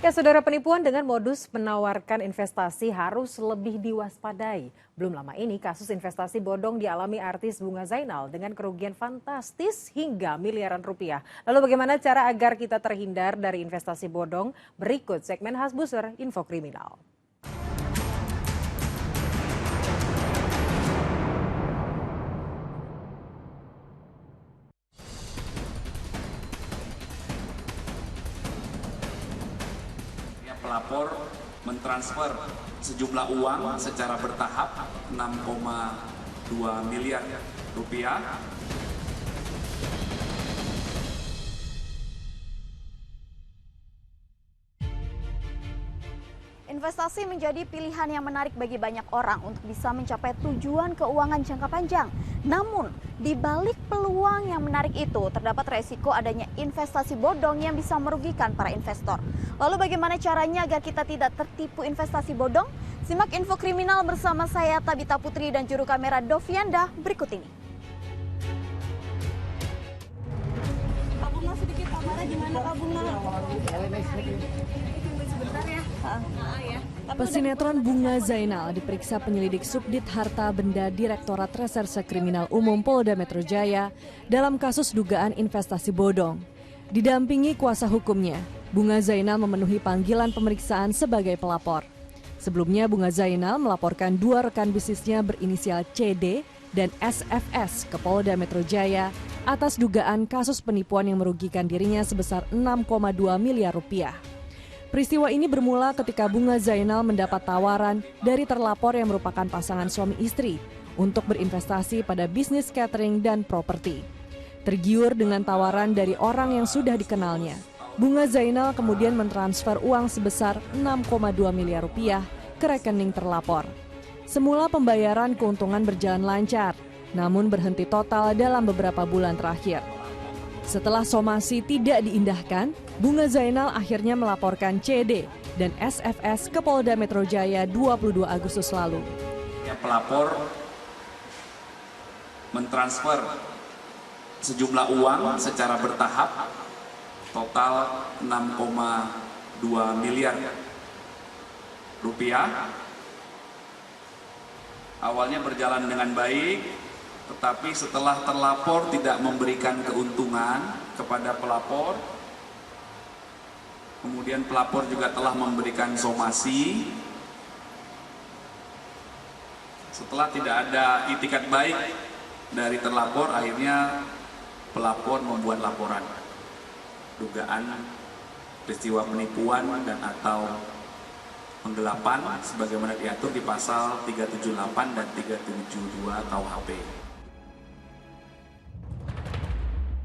Ya, saudara, penipuan dengan modus menawarkan investasi harus lebih diwaspadai. Belum lama ini kasus investasi bodong dialami artis Bunga Zainal dengan kerugian fantastis hingga miliaran rupiah. Lalu bagaimana cara agar kita terhindar dari investasi bodong? Berikut segmen khas Buser Info Kriminal. Pelapor mentransfer sejumlah uang secara bertahap 6,2 miliar rupiah. Investasi menjadi pilihan yang menarik bagi banyak orang untuk bisa mencapai tujuan keuangan jangka panjang. Namun, di balik peluang yang menarik itu, terdapat resiko adanya investasi bodong yang bisa merugikan para investor. Lalu bagaimana caranya agar kita tidak tertipu investasi bodong? Simak info kriminal bersama saya Tabita Putri dan juru kamera Dovianda berikut ini. Kak Bunga, sedikit kabarnya gimana Kak Bunga? Sebentar ya. Pesinetron Bunga Zainal diperiksa penyelidik Subdit Harta Benda Direktorat Reserse Kriminal Umum Polda Metro Jaya dalam kasus dugaan investasi bodong. Didampingi kuasa hukumnya, Bunga Zainal memenuhi panggilan pemeriksaan sebagai pelapor. Sebelumnya Bunga Zainal melaporkan dua rekan bisnisnya berinisial CD dan SFS ke Polda Metro Jaya atas dugaan kasus penipuan yang merugikan dirinya sebesar 6,2 miliar rupiah. Peristiwa ini bermula ketika Bunga Zainal mendapat tawaran dari terlapor yang merupakan pasangan suami istri untuk berinvestasi pada bisnis catering dan properti. Tergiur dengan tawaran dari orang yang sudah dikenalnya, Bunga Zainal kemudian mentransfer uang sebesar 6,2 miliar rupiah ke rekening terlapor. Semula pembayaran keuntungan berjalan lancar, namun berhenti total dalam beberapa bulan terakhir. Setelah somasi tidak diindahkan, Bunga Zainal akhirnya melaporkan CD dan SFS ke Polda Metro Jaya 22 Agustus lalu. Pelapor mentransfer sejumlah uang secara bertahap total 6,2 miliar rupiah. Awalnya berjalan dengan baik, tetapi setelah terlapor tidak memberikan keuntungan kepada pelapor, kemudian pelapor juga telah memberikan somasi. Setelah tidak ada itikat baik dari terlapor, akhirnya pelapor membuat laporan dugaan peristiwa penipuan dan atau penggelapan sebagaimana diatur di pasal 378 dan 372 KUHP.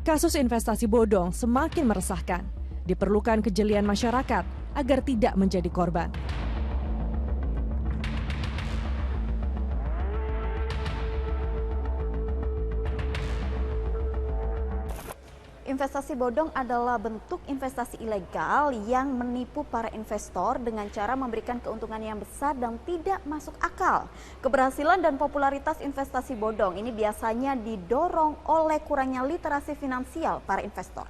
Kasus investasi bodong semakin meresahkan. Diperlukan kejelian masyarakat agar tidak menjadi korban. Investasi bodong adalah bentuk investasi ilegal yang menipu para investor dengan cara memberikan keuntungan yang besar dan tidak masuk akal. Keberhasilan dan popularitas investasi bodong ini biasanya didorong oleh kurangnya literasi finansial para investor.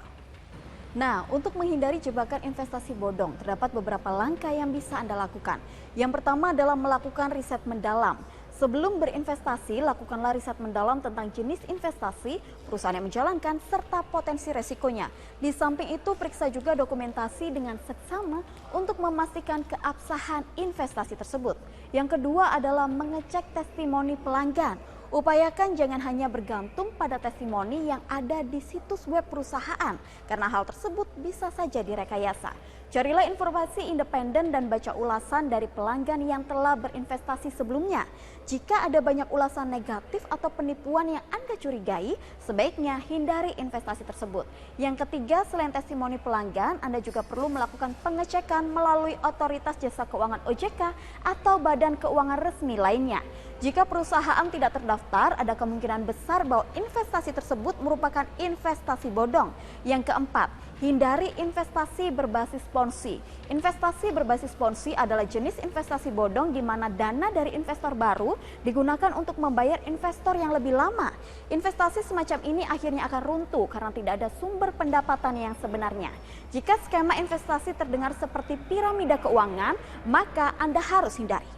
Nah, untuk menghindari jebakan investasi bodong, terdapat beberapa langkah yang bisa Anda lakukan. Yang pertama adalah melakukan riset mendalam. Sebelum berinvestasi, lakukanlah riset mendalam tentang jenis investasi, perusahaan yang menjalankan, serta potensi resikonya. Di samping itu, periksa juga dokumentasi dengan seksama untuk memastikan keabsahan investasi tersebut. Yang kedua adalah mengecek testimoni pelanggan. Upayakan jangan hanya bergantung pada testimoni yang ada di situs web perusahaan, karena hal tersebut bisa saja direkayasa. Carilah informasi independen dan baca ulasan dari pelanggan yang telah berinvestasi sebelumnya. Jika ada banyak ulasan negatif atau penipuan yang Anda curigai, sebaiknya hindari investasi tersebut. Yang ketiga, selain testimoni pelanggan, Anda juga perlu melakukan pengecekan melalui Otoritas Jasa Keuangan OJK atau badan keuangan resmi lainnya. Jika perusahaan tidak terdaftar, ada kemungkinan besar bahwa investasi tersebut merupakan investasi bodong. Yang keempat, hindari investasi berbasis ponzi. Investasi berbasis ponzi adalah jenis investasi bodong di mana dana dari investor baru digunakan untuk membayar investor yang lebih lama. Investasi semacam ini akhirnya akan runtuh karena tidak ada sumber pendapatan yang sebenarnya. Jika skema investasi terdengar seperti piramida keuangan, maka Anda harus hindari.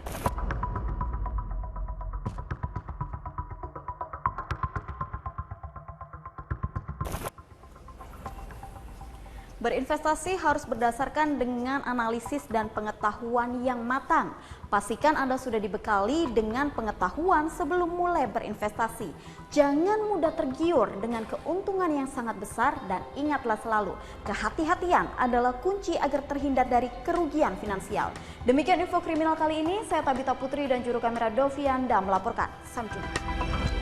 Berinvestasi harus berdasarkan dengan analisis dan pengetahuan yang matang. Pastikan Anda sudah dibekali dengan pengetahuan sebelum mulai berinvestasi. Jangan mudah tergiur dengan keuntungan yang sangat besar dan ingatlah selalu, kehati-hatian adalah kunci agar terhindar dari kerugian finansial. Demikian info kriminal kali ini, saya Tabita Putri dan juru kamera Dovianda melaporkan. Sampai jumpa.